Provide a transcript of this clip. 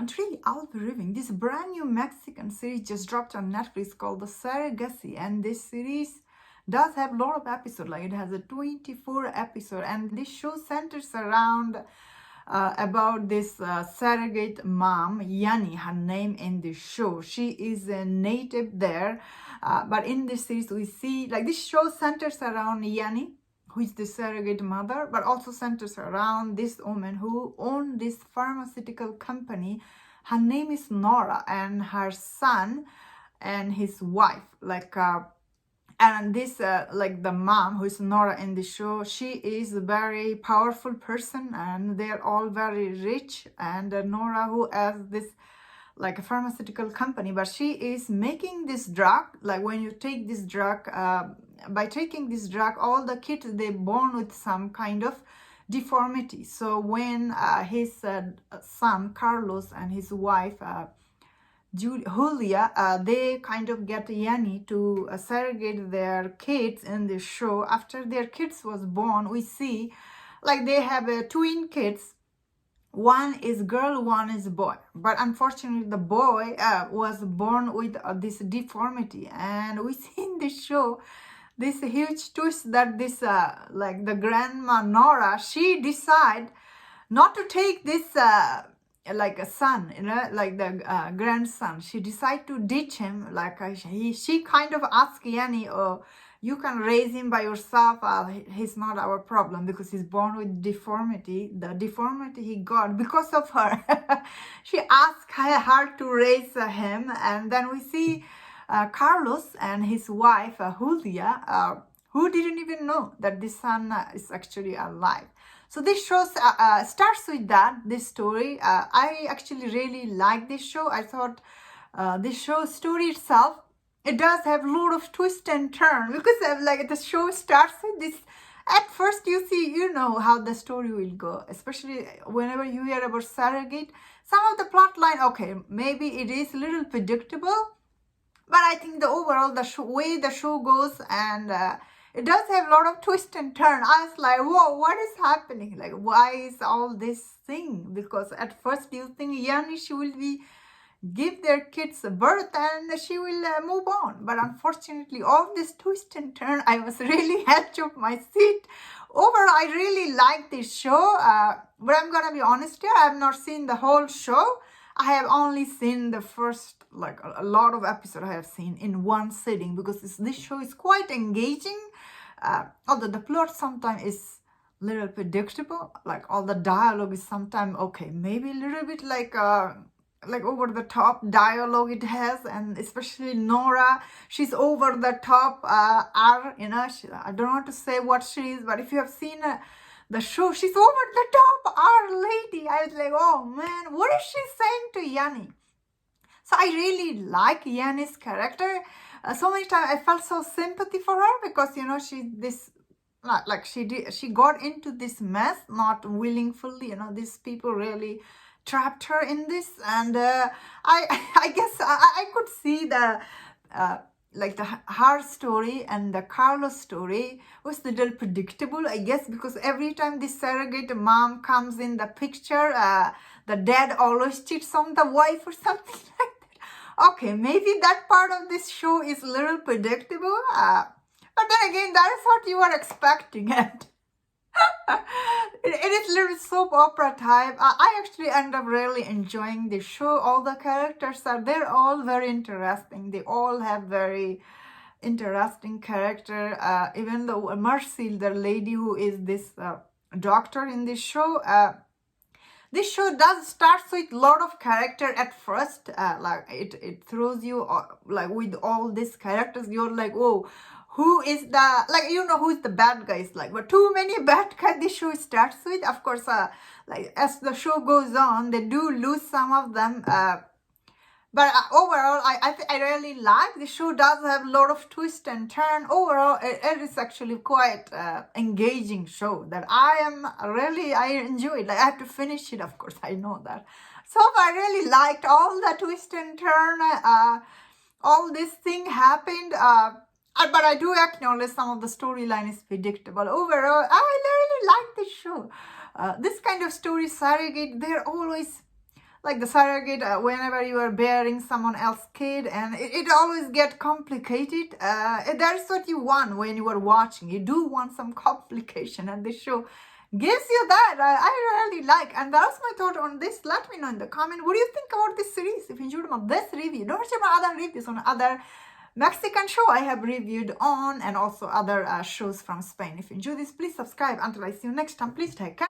and really I'll be reviewing this brand new Mexican series just dropped on Netflix called the Surrogacy, and this series does have a lot of episodes. Like it has a 24 episode, and this show centers around about this surrogate mom, Yani, her name in the show. She is a native there, but in this series we see like this show centers around Yani, who is the surrogate mother, but also centers around this woman who owned this pharmaceutical company. Her name is Nora, and her son and his wife, and this like the mom who is Nora in the show, she is a very powerful person, and they're all very rich. And Nora, who has this like a pharmaceutical company, but she is making this drug. Like when you take this drug, by taking this drug, all the kids, they born with some kind of deformity. So when his son Carlos and his wife Julia, they kind of get Yani to surrogate their kids in the show. After their kids was born, we see like they have twin kids. One is girl, one is boy. But unfortunately, the boy was born with this deformity. And we see in the show this huge twist that this, like the grandma Nora, she decide not to take this like a son, like the grandson. She decided to ditch him. Like she kind of asked Yani, oh, you can raise him by yourself. He's not our problem because he's born with deformity. The deformity he got because of her. She asked her to raise him. And then we see Carlos and his wife, Julia, who didn't even know that this son is actually alive. So this show starts with that, this story. I actually really like this show. I thought this show story itself, it does have a lot of twist and turn, because like the show starts with this. At first you see, you know how the story will go, especially whenever you hear about surrogate. Some of the plot line, okay, maybe it is a little predictable, but I think the overall, way the show goes, and it does have a lot of twist and turn. I was like, whoa, what is happening? Like, why is all this thing? Because at first you think Yani, she will give their kids a birth and she will move on. But unfortunately, all this twist and turn, I was really edge of my seat. Overall, I really like this show. But I'm gonna be honest here, I have not seen the whole show. I have only seen the first, like a lot of episodes I have seen in one sitting, because this show is quite engaging. Although the plot sometimes is a little predictable, like all the dialogue is sometimes, okay, maybe a little bit like over the top dialogue it has, and especially Nora, she's over the top. I don't know how to say what she is, but if you have seen the show, she's over the top, our lady. I was like, oh man, what is she saying to Yani? So I really like Yani's character. So many times I felt so sympathy for her, because she got into this mess not willingly. These people really trapped her in this, and I guess I could see the her story and the Carlos story was a little predictable, I guess, because every time this surrogate mom comes in the picture, the dad always cheats on the wife or something like that. Okay, maybe that part of this show is a little predictable, but then again, that is what you are expecting. And it is a little soap opera type. I actually end up really enjoying the show. All the characters they're all very interesting. They all have very interesting character. Even though Mercy, the lady who is this doctor in this show, this show does start with a lot of character at first. Like it throws you like with all these characters. You're like, oh, who is who is the bad guys, like, but too many bad guys this show starts with. Of course, like as the show goes on, they do lose some of them. But overall, I really like the show. Does have a lot of twist and turn. Overall, it is actually quite engaging show that I enjoyed. Like I have to finish it, of course, I know that. So I really liked all the twist and turn. All this thing happened. But I do acknowledge some of the storyline is predictable. Overall, I really like this show. This kind of story, surrogate, they're always like the surrogate, whenever you are bearing someone else's kid, and it always get complicated. That's what you want when you are watching. You do want some complication, and the show gives you that. I really like, and that's my thought on this. Let me know in the comment what do you think about this series. If you enjoyed this review, don't forget my other reviews on other Mexican show I have reviewed on, and also other shows from Spain. If you enjoy this, please subscribe. Until I see you next time, please take care.